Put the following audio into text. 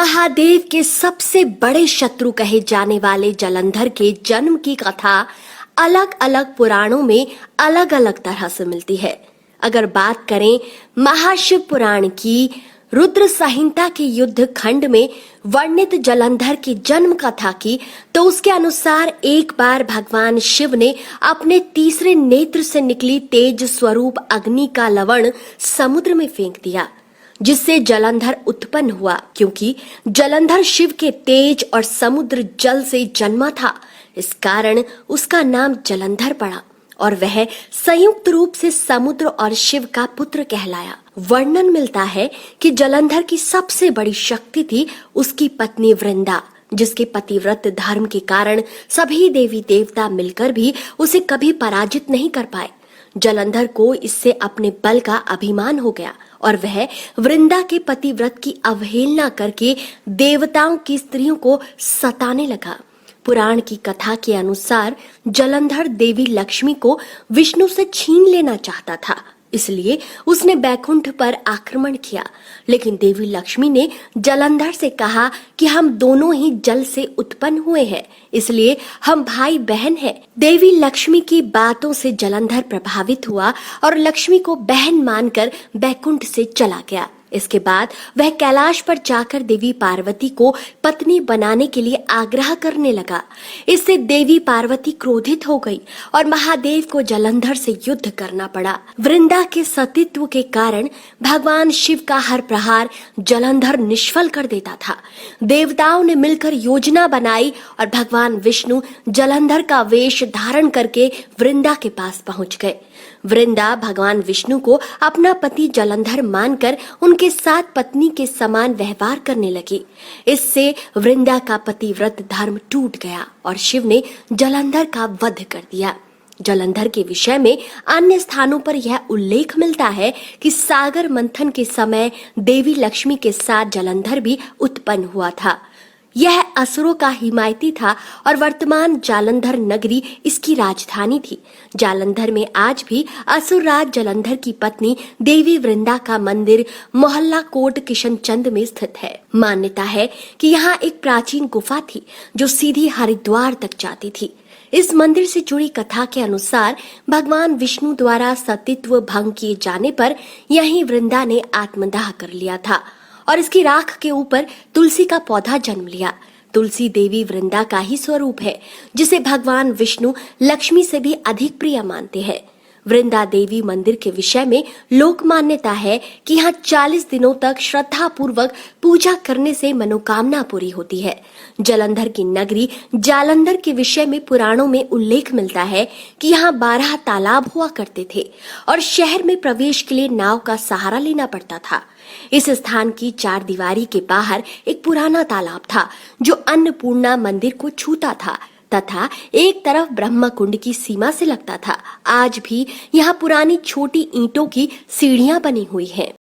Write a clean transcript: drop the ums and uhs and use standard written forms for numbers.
महादेव के सबसे बड़े शत्रु कहे जाने वाले जलंधर के जन्म की कथा अलग अलग पुराणों में अलग अलग तरह से मिलती है। अगर बात करें महाशिव पुराण की रुद्र संहिता के युद्ध खंड में वर्णित जलंधर की जन्म कथा की, तो उसके अनुसार एक बार भगवान शिव ने अपने तीसरे नेत्र से निकली तेज स्वरूप अग्नि का लवण समुद्र में फेंक दिया, जिससे जलंधर उत्पन्न हुआ। क्योंकि जलंधर शिव के तेज और समुद्र जल से जन्मा था, इस कारण उसका नाम जलंधर पड़ा और वह संयुक्त रूप से समुद्र और शिव का पुत्र कहलाया। वर्णन मिलता है कि जलंधर की सबसे बड़ी शक्ति थी उसकी पत्नी वृंदा, जिसके पतिव्रत धर्म के कारण सभी देवी देवता मिलकर भी उसे कभी पराजित नहीं कर पाए। जलंधर को इससे अपने बल का अभिमान हो गया और वह वृंदा के पतिव्रत की अवहेलना करके देवताओं की स्त्रियों को सताने लगा। पुराण की कथा के अनुसार जलंधर देवी लक्ष्मी को विष्णु से छीन लेना चाहता था, इसलिए उसने बैकुंठ पर आक्रमण किया। लेकिन देवी लक्ष्मी ने जलंधर से कहा कि हम दोनों ही जल से उत्पन्न हुए हैं, इसलिए हम भाई बहन हैं। देवी लक्ष्मी की बातों से जलंधर प्रभावित हुआ और लक्ष्मी को बहन मानकर बैकुंठ से चला गया। इसके बाद वह कैलाश पर जाकर देवी पार्वती को पत्नी बनाने के लिए आग्रह करने लगा। इससे देवी पार्वती क्रोधित हो गई और महादेव को जलंधर से युद्ध करना पड़ा। वृंदा के सतीत्व के कारण भगवान शिव का हर प्रहार जलंधर निष्फल कर देता था। देवताओं ने मिलकर योजना बनाई और भगवान विष्णु जलंधर का वेश धारण करके वृंदा के पास पहुंच गए। वृंदा भगवान विष्णु को अपना पति जलंधर मानकर उनके साथ पत्नी के समान व्यवहार करने लगी। इससे वृंदा का पतिव्रत धर्म टूट गया और शिव ने जलंधर का वध कर दिया। जलंधर के विषय में अन्य स्थानों पर यह उल्लेख मिलता है कि सागर मंथन के समय देवी लक्ष्मी के साथ जलंधर भी उत्पन्न हुआ था। यह असुरों का हिमायती था और वर्तमान जालंधर नगरी इसकी राजधानी थी। जालंधर में आज भी असुर राज जलंधर की पत्नी देवी वृंदा का मंदिर मोहल्ला कोट किशनचंद में स्थित है। मान्यता है कि यहाँ एक प्राचीन गुफा थी जो सीधी हरिद्वार तक जाती थी। इस मंदिर से जुड़ी कथा के अनुसार भगवान विष्णु द्वारा सतीत्व भंग किए जाने पर यहीं वृंदा ने आत्मदाह कर लिया था और इसकी राख के ऊपर तुलसी का पौधा जन्म लिया। तुलसी देवी वृंदा का ही स्वरूप है, जिसे भगवान विष्णु लक्ष्मी से भी अधिक प्रिय मानते हैं। वृंदा देवी मंदिर के विषय में लोक मान्यता है कि यहाँ 40 दिनों तक श्रद्धा पूर्वक पूजा करने से मनोकामना पूरी होती है। जलंधर की नगरी जालंधर के विषय में पुराणों में उल्लेख मिलता है कि यहाँ 12 तालाब हुआ करते थे और शहर में प्रवेश के लिए नाव का सहारा लेना पड़ता था। इस स्थान की 4 दीवारी के बाहर एक पुराना तालाब था जो अन्नपूर्णा मंदिर को छूता था तथा एक तरफ ब्रह्म कुंड की सीमा से लगता था। आज भी यहाँ पुरानी छोटी ईंटों की सीढ़ियां बनी हुई हैं।